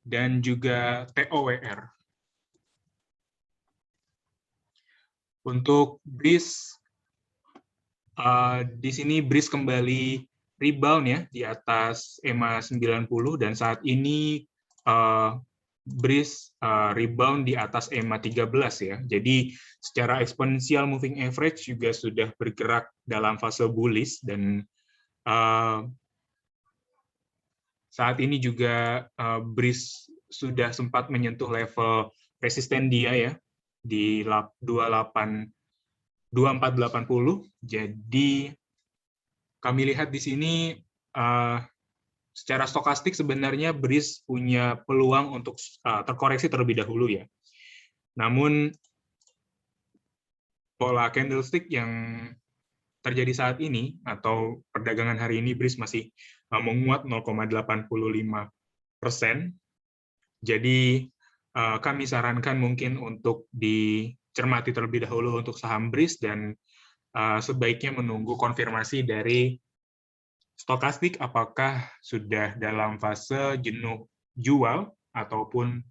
dan juga TOWR. Untuk BRIS, di sini BRIS kembali rebound ya di atas EMA 90, dan saat ini BRIS rebound di atas EMA 13 ya. Jadi secara eksponensial moving average juga sudah bergerak dalam fase bullish, dan saat ini juga BRIS sudah sempat menyentuh level resisten dia ya di 2480. Jadi kami lihat di sini secara stokastik sebenarnya BRIS punya peluang untuk terkoreksi terlebih dahulu ya. Namun pola candlestick yang terjadi saat ini atau perdagangan hari ini BRIS masih menguat 0,85%. Jadi kami sarankan mungkin untuk dicermati terlebih dahulu untuk saham BRIS, dan sebaiknya menunggu konfirmasi dari stokastik apakah sudah dalam fase jenuh jual ataupun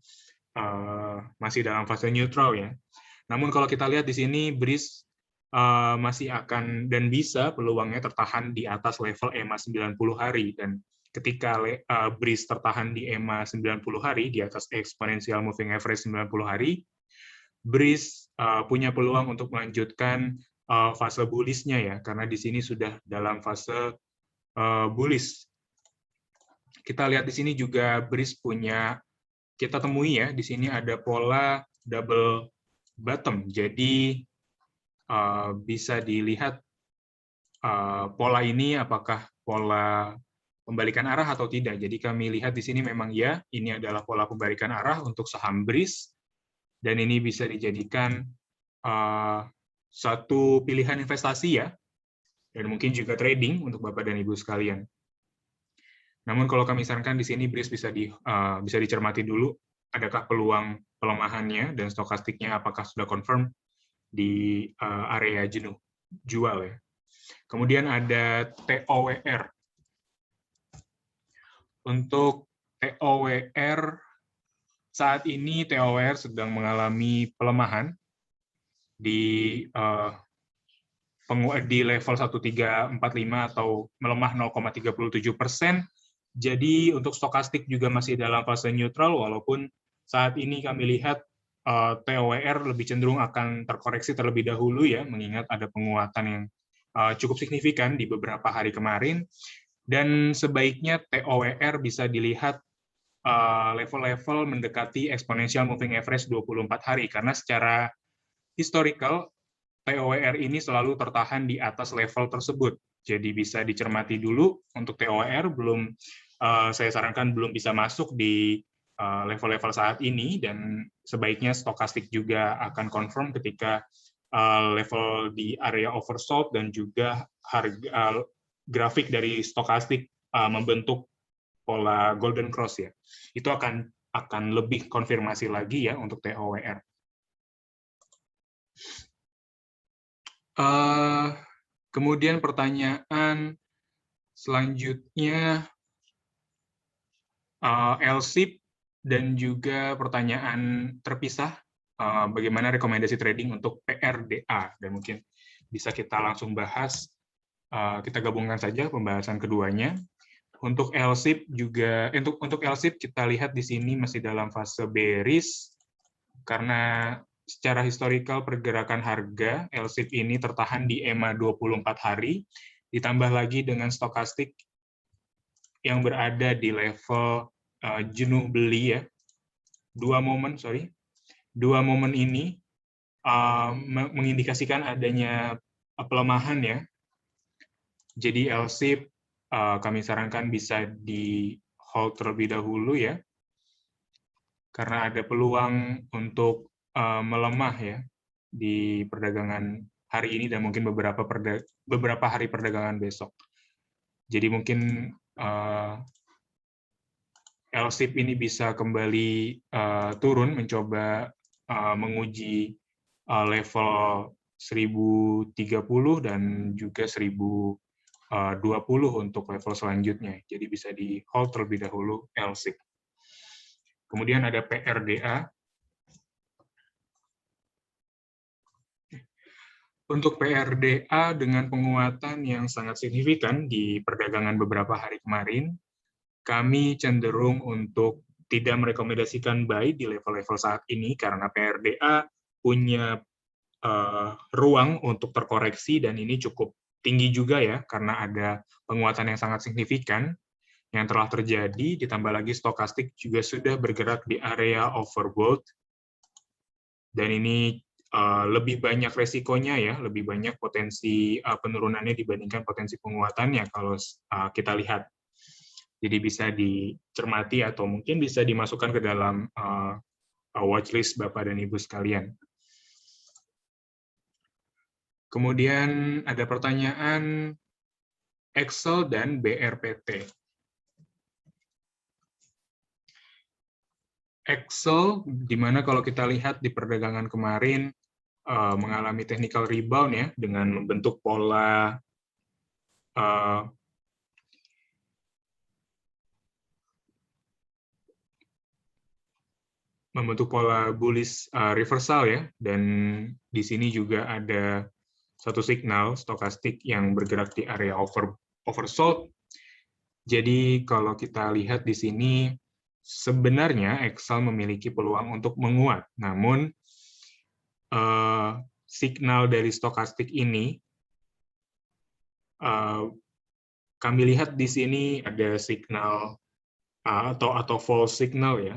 masih dalam fase neutral ya. Namun kalau kita lihat di sini BRIS masih akan dan bisa peluangnya tertahan di atas level EMA 90 hari, dan ketika BRIS tertahan di EMA 90 hari di atas exponential moving average 90 hari, BRIS punya peluang untuk melanjutkan fase bullish-nya ya, karena di sini sudah dalam fase bullish. Kita lihat di sini juga BRIS punya, kita temui ya, di sini ada pola double bottom. Jadi bisa dilihat pola ini apakah pola pembalikan arah atau tidak. Jadi kami lihat di sini memang ya, ini adalah pola pembalikan arah untuk saham BRIS, dan ini bisa dijadikan satu pilihan investasi ya, dan mungkin juga trading untuk Bapak dan Ibu sekalian. Namun kalau kami sarankan di sini BRIS bisa dicermati dulu, adakah peluang pelemahannya dan stokastiknya apakah sudah confirm di area jenuh jual ya. Kemudian ada TOWR. Untuk TOWR saat ini TOWR sedang mengalami pelemahan di di level 1345 atau melemah 0,37%. Jadi untuk stokastik juga masih dalam fase neutral, walaupun saat ini kami lihat TOWR lebih cenderung akan terkoreksi terlebih dahulu ya, mengingat ada penguatan yang cukup signifikan di beberapa hari kemarin. Dan sebaiknya TOWR bisa dilihat level-level mendekati exponential moving average 24 hari, karena secara historical TOWR ini selalu tertahan di atas level tersebut. Jadi bisa dicermati dulu untuk TOWR, saya sarankan belum bisa masuk di level-level saat ini, dan sebaiknya stokastik juga akan confirm ketika level di area oversold dan juga harga grafik dari stokastik membentuk pola golden cross ya. Itu akan lebih konfirmasi lagi ya untuk TOWR. Kemudian pertanyaan selanjutnya LSIP dan juga pertanyaan terpisah, bagaimana rekomendasi trading untuk PRDA, dan mungkin bisa kita langsung bahas, kita gabungkan saja pembahasan keduanya. Untuk LSIP juga, untuk LSIP kita lihat di sini masih dalam fase bearish, karena secara historical pergerakan harga LSIP ini tertahan di EMA 24 hari, ditambah lagi dengan stokastik yang berada di level jenuh beli ya. Dua momen ini mengindikasikan adanya pelemahan ya. Jadi LSIP kami sarankan bisa di hold terlebih dahulu ya, karena ada peluang untuk melemah ya di perdagangan hari ini dan mungkin beberapa hari perdagangan besok. Jadi mungkin LSIP ini bisa kembali turun, mencoba menguji level 1030 dan juga 1020 untuk level selanjutnya. Jadi bisa di hold terlebih dahulu LSIP. Kemudian ada PRDA. Untuk PRDA dengan penguatan yang sangat signifikan di perdagangan beberapa hari kemarin, kami cenderung untuk tidak merekomendasikan buy di level-level saat ini karena PRDA punya ruang untuk terkoreksi, dan ini cukup tinggi juga ya, karena ada penguatan yang sangat signifikan yang telah terjadi, ditambah lagi stokastik juga sudah bergerak di area overbought, dan ini lebih banyak resikonya ya, lebih banyak potensi penurunannya dibandingkan potensi penguatannya kalau kita lihat. Jadi bisa dicermati atau mungkin bisa dimasukkan ke dalam watchlist Bapak dan Ibu sekalian. Kemudian ada pertanyaan Excel dan BRPT. Excel, di mana kalau kita lihat di perdagangan kemarin mengalami technical rebound ya, dengan membentuk pola bullish reversal ya, dan di sini juga ada satu signal stokastik yang bergerak di area oversold. Jadi kalau kita lihat di sini sebenarnya Excel memiliki peluang untuk menguat, namun signal dari stokastik ini kami lihat di sini ada signal atau false signal ya,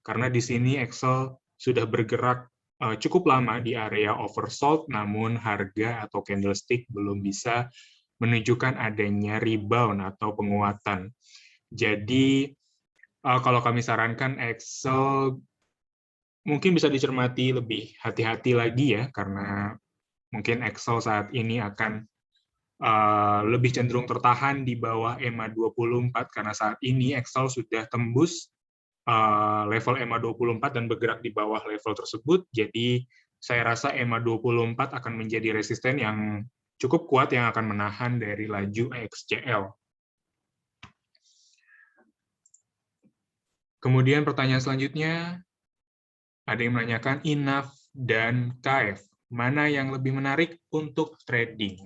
karena di sini Excel sudah bergerak cukup lama di area oversold, namun harga atau candlestick belum bisa menunjukkan adanya rebound atau penguatan. Jadi kalau kami sarankan Excel mungkin bisa dicermati lebih hati-hati lagi ya, karena mungkin Excel saat ini akan lebih cenderung tertahan di bawah EMA 24, karena saat ini Excel sudah tembus level EMA 24 dan bergerak di bawah level tersebut. Jadi saya rasa EMA 24 akan menjadi resisten yang cukup kuat yang akan menahan dari laju XCL. Kemudian pertanyaan selanjutnya, ada yang menanyakan INAF dan KF. Mana yang lebih menarik untuk trading?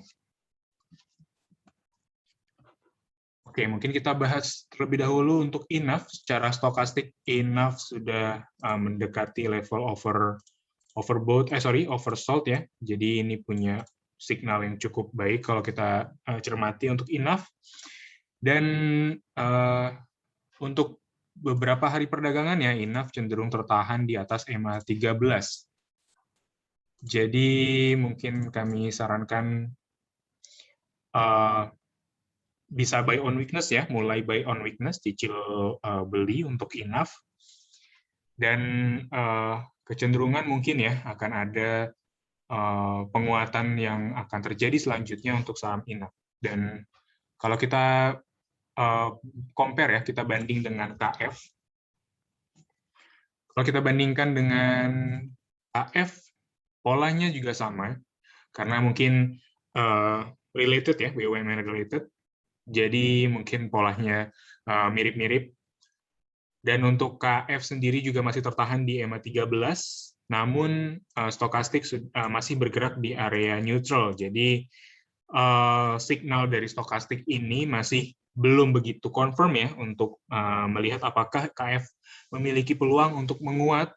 Oke, mungkin kita bahas terlebih dahulu untuk INAF. Secara stokastik, INAF sudah mendekati level oversold ya. Jadi ini punya signal yang cukup baik kalau kita cermati untuk INAF. Dan untuk beberapa hari perdagangan ya, INAF cenderung tertahan di atas EMA 13. Jadi mungkin kami sarankan bisa buy on weakness ya, mulai buy on weakness, cicil beli untuk INAF. Dan kecenderungan mungkin ya akan ada penguatan yang akan terjadi selanjutnya untuk saham INAF. Dan kalau kita compare ya, kita banding dengan KF. Kalau kita bandingkan dengan KF, polanya juga sama, karena mungkin related ya, BUMN related. Jadi mungkin polanya mirip-mirip. Dan untuk KF sendiri juga masih tertahan di EMA 13, namun stokastik masih bergerak di area neutral. Jadi signal dari stokastik ini masih belum begitu confirm ya untuk melihat apakah KF memiliki peluang untuk menguat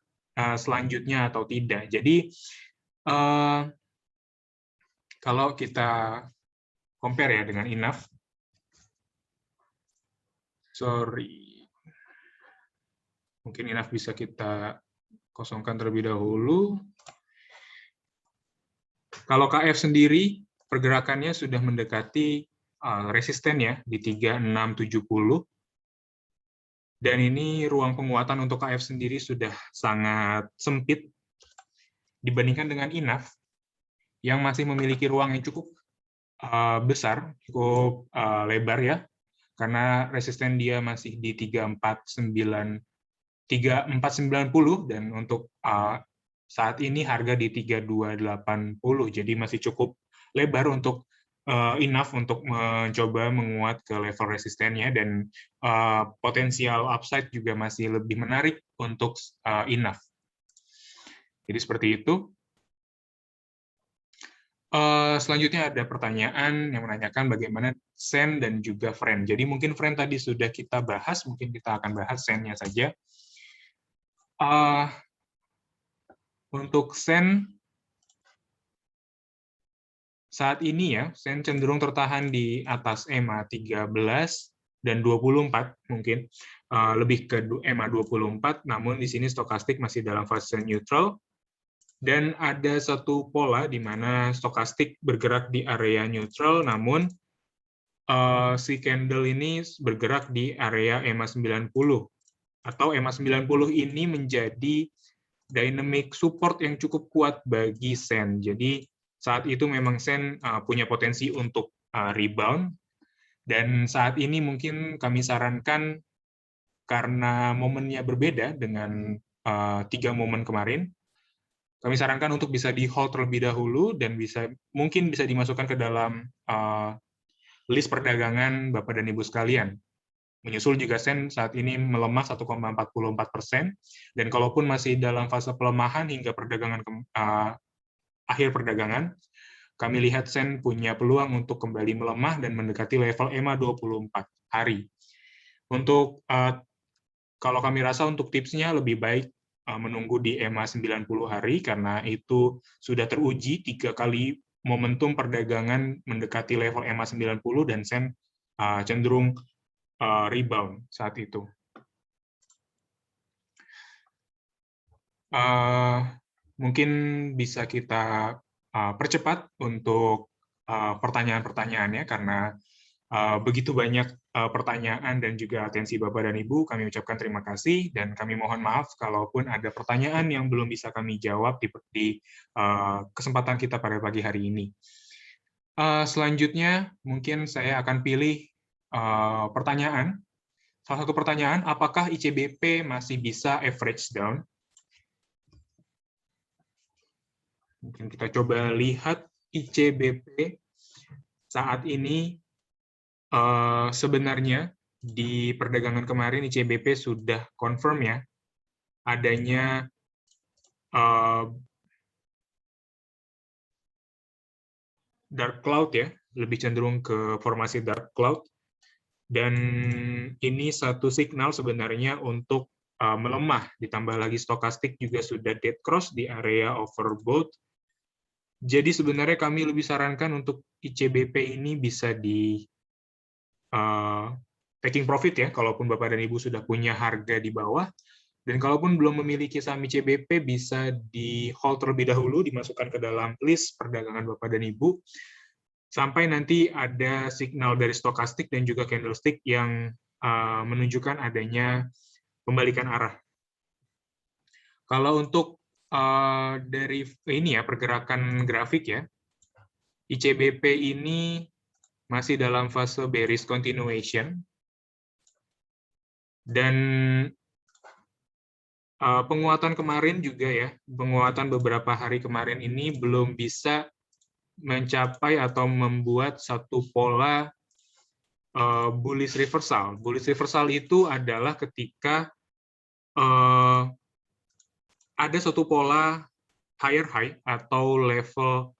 selanjutnya atau tidak. Jadi kalau kita compare ya dengan INAF, mungkin INAF bisa kita kosongkan terlebih dahulu. Kalau KF sendiri, pergerakannya sudah mendekati resisten ya, di 3670. Dan ini ruang penguatan untuk KF sendiri sudah sangat sempit dibandingkan dengan INAF, yang masih memiliki ruang yang cukup besar, cukup lebar ya, karena resisten dia masih di 3490 dan untuk saat ini harga di 3280, jadi masih cukup lebar untuk INAF untuk mencoba menguat ke level resistennya, dan potensial upside juga masih lebih menarik untuk INAF. Jadi seperti itu. Selanjutnya ada pertanyaan yang menanyakan bagaimana SEN dan juga FREN. Jadi mungkin FREN tadi sudah kita bahas, mungkin kita akan bahas SEN-nya saja. Untuk SEN, saat ini ya, SEN cenderung tertahan di atas EMA 13 dan 24 mungkin, lebih ke EMA 24, namun di sini stokastik masih dalam fase neutral. Dan ada satu pola di mana stokastik bergerak di area neutral, namun si candle ini bergerak di area EMA 90, atau EMA 90 ini menjadi dynamic support yang cukup kuat bagi SEN. Jadi saat itu memang SEN punya potensi untuk rebound, dan saat ini mungkin kami sarankan, karena momennya berbeda dengan 3 momen kemarin, kami sarankan untuk bisa di hold terlebih dahulu dan mungkin bisa dimasukkan ke dalam list perdagangan Bapak dan Ibu sekalian. Menyusul juga SEN saat ini melemah 1,44%, dan kalaupun masih dalam fase pelemahan hingga akhir perdagangan, kami lihat SEN punya peluang untuk kembali melemah dan mendekati level EMA 24 hari. Untuk kalau kami rasa untuk tipsnya lebih baik menunggu di EMA 90 hari, karena itu sudah teruji 3 kali momentum perdagangan mendekati level EMA 90 dan SEN cenderung rebound saat itu. Mungkin bisa kita percepat untuk pertanyaan-pertanyaannya, karena begitu banyak pertanyaan dan juga atensi Bapak dan Ibu. Kami ucapkan terima kasih, dan kami mohon maaf kalaupun ada pertanyaan yang belum bisa kami jawab di kesempatan kita pada pagi hari ini. Selanjutnya, mungkin saya akan pilih pertanyaan. Salah satu pertanyaan, apakah ICBP masih bisa average down? Mungkin kita coba lihat ICBP saat ini sebenarnya di perdagangan kemarin ICBP sudah confirm ya adanya dark cloud ya, lebih cenderung ke formasi dark cloud. Dan ini satu signal sebenarnya untuk melemah, ditambah lagi stokastik juga sudah dead cross di area overbought. Jadi sebenarnya kami lebih sarankan untuk ICBP ini bisa di taking profit ya, kalaupun Bapak dan Ibu sudah punya harga di bawah. Dan kalaupun belum memiliki saham ICBP, bisa di hold terlebih dahulu, dimasukkan ke dalam list perdagangan Bapak dan Ibu, sampai nanti ada signal dari stokastik dan juga candlestick yang menunjukkan adanya pembalikan arah. Kalau untuk dari ini ya pergerakan grafik ya, ICBP ini masih dalam fase bearish continuation dan penguatan kemarin juga ya, penguatan beberapa hari kemarin ini belum bisa mencapai atau membuat satu pola bullish reversal. Bullish reversal itu adalah ketika ada satu pola higher high atau level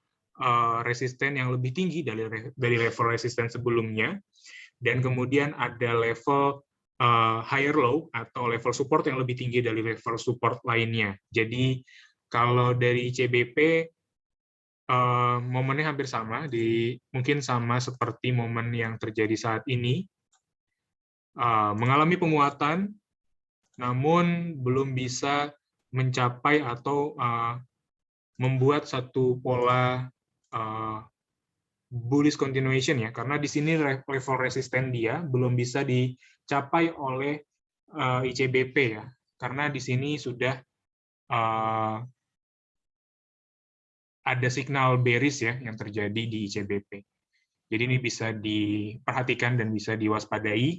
resisten yang lebih tinggi dari level resisten sebelumnya, dan kemudian ada level higher low atau level support yang lebih tinggi dari level support lainnya. Jadi kalau dari CBP momennya hampir sama, mungkin sama seperti momen yang terjadi saat ini, mengalami penguatan, namun belum bisa mencapai atau membuat satu pola bullish continuation ya, karena di sini level resisten dia belum bisa dicapai oleh ICBP ya, karena di sini sudah ada signal bearish ya yang terjadi di ICBP. Jadi ini bisa diperhatikan dan bisa diwaspadai.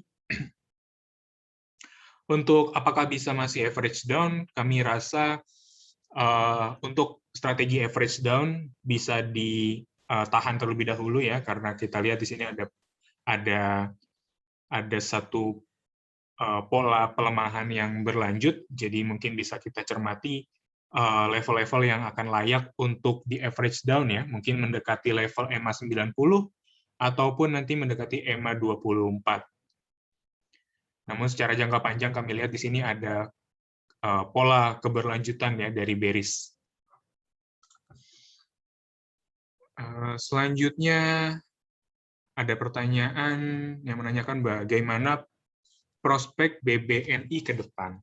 Untuk apakah bisa masih average down, kami rasa untuk strategi average down bisa ditahan terlebih dahulu ya, karena kita lihat di sini ada satu pola pelemahan yang berlanjut, jadi mungkin bisa kita cermati level-level yang akan layak untuk di average down ya, mungkin mendekati level EMA 90 ataupun nanti mendekati EMA 24. Namun secara jangka panjang kami lihat di sini ada pola keberlanjutan ya dari bearish. Selanjutnya ada pertanyaan yang menanyakan bagaimana prospek BBNI ke depan.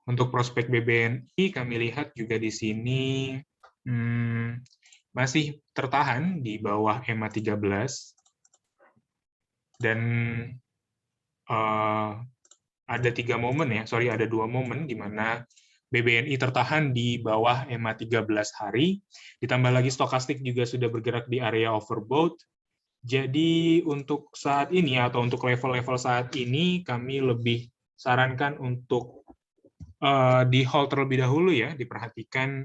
Untuk prospek BBNI kami lihat juga di sini masih tertahan di bawah EMA 13 dan ada dua momen di mana BBNI tertahan di bawah EMA 13 hari, ditambah lagi stokastik juga sudah bergerak di area overbought. Jadi untuk saat ini atau untuk level-level saat ini kami lebih sarankan untuk di hold terlebih dahulu ya, diperhatikan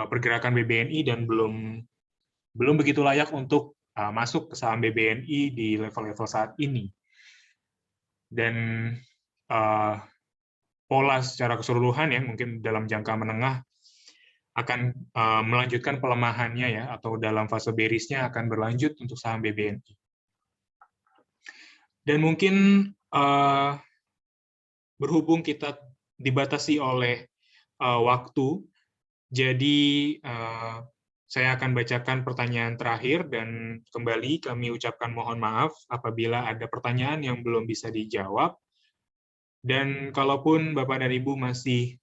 pergerakan BBNI dan belum begitu layak untuk masuk ke saham BBNI di level-level saat ini. Dan pola secara keseluruhan ya, mungkin dalam jangka menengah akan melanjutkan pelemahannya ya, atau dalam fase bearish-nya akan berlanjut untuk saham BBNI. Dan mungkin berhubung kita dibatasi oleh waktu, jadi saya akan bacakan pertanyaan terakhir dan kembali kami ucapkan mohon maaf apabila ada pertanyaan yang belum bisa dijawab. Dan kalaupun Bapak dan Ibu masih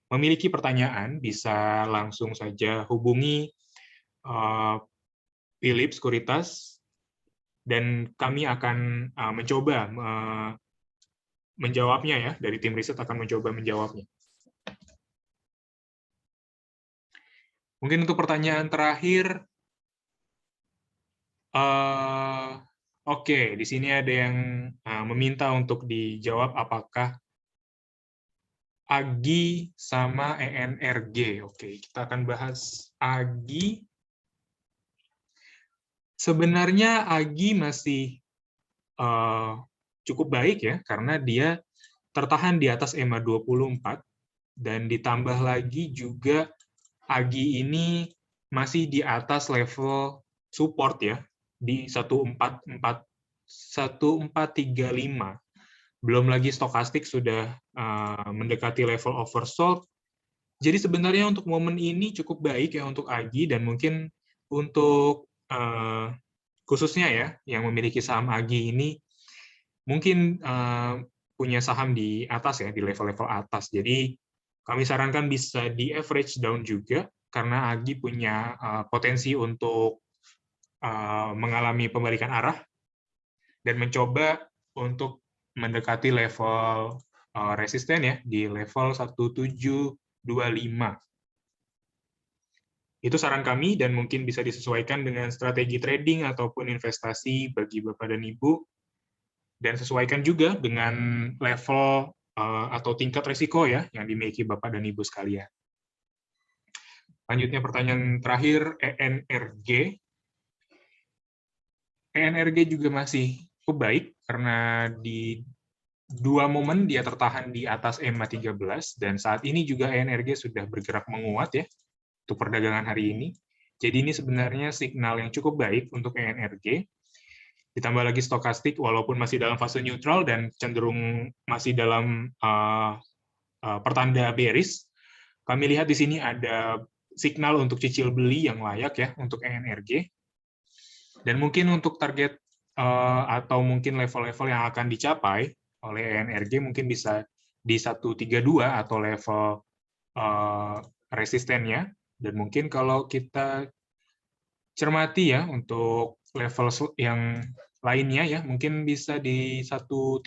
memiliki pertanyaan, bisa langsung saja hubungi Philip Sekuritas, dan kami akan mencoba menjawabnya ya, dari tim riset akan mencoba menjawabnya. Mungkin untuk pertanyaan terakhir, oke, di sini ada yang meminta untuk dijawab apakah AGI sama ENRG. Oke, kita akan bahas AGI. Sebenarnya Agi masih cukup baik ya, karena dia tertahan di atas EMA 24, dan ditambah lagi juga Agi ini masih di atas level support ya, di 1435. Belum lagi stokastik sudah mendekati level oversold. Jadi sebenarnya untuk momen ini cukup baik ya untuk Agi, dan mungkin untuk khususnya ya yang memiliki saham Agi ini mungkin punya saham di atas ya, di level-level atas. Jadi kami sarankan bisa di average down juga, karena Agi punya potensi untuk mengalami pembalikan arah dan mencoba untuk mendekati level resisten ya, di level 1725. Itu saran kami, dan mungkin bisa disesuaikan dengan strategi trading ataupun investasi bagi Bapak dan Ibu, dan sesuaikan juga dengan level atau tingkat risiko ya yang dimiliki Bapak dan Ibu sekalian. Lanjutnya pertanyaan terakhir, ENRG. ENRG juga masih cukup baik karena di dua momen dia tertahan di atas EMA 13, dan saat ini juga ENRG sudah bergerak menguat ya untuk perdagangan hari ini. Jadi ini sebenarnya signal yang cukup baik untuk ENRG. Ditambah lagi stokastik walaupun masih dalam fase neutral dan cenderung masih dalam pertanda bearish. Kami lihat di sini ada signal untuk cicil beli yang layak ya untuk ENRG. Dan mungkin untuk target atau mungkin level-level yang akan dicapai oleh ENRG mungkin bisa di 132 atau level resistennya. Dan mungkin kalau kita cermati ya untuk level yang lainnya ya, mungkin bisa di 130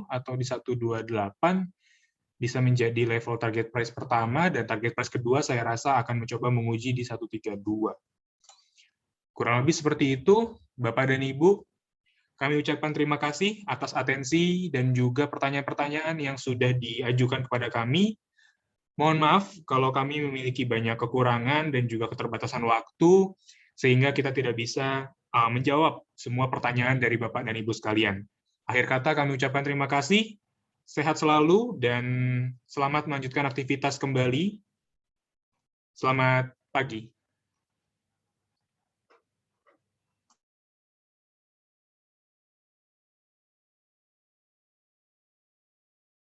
atau di 128 bisa menjadi level target price pertama, dan target price kedua saya rasa akan mencoba menguji di 132. Kurang lebih seperti itu, Bapak dan Ibu. Kami ucapkan terima kasih atas atensi dan juga pertanyaan-pertanyaan yang sudah diajukan kepada kami. Mohon maaf kalau kami memiliki banyak kekurangan dan juga keterbatasan waktu, sehingga kita tidak bisa menjawab semua pertanyaan dari Bapak dan Ibu sekalian. Akhir kata kami ucapkan terima kasih, sehat selalu, dan selamat melanjutkan aktivitas kembali. Selamat pagi.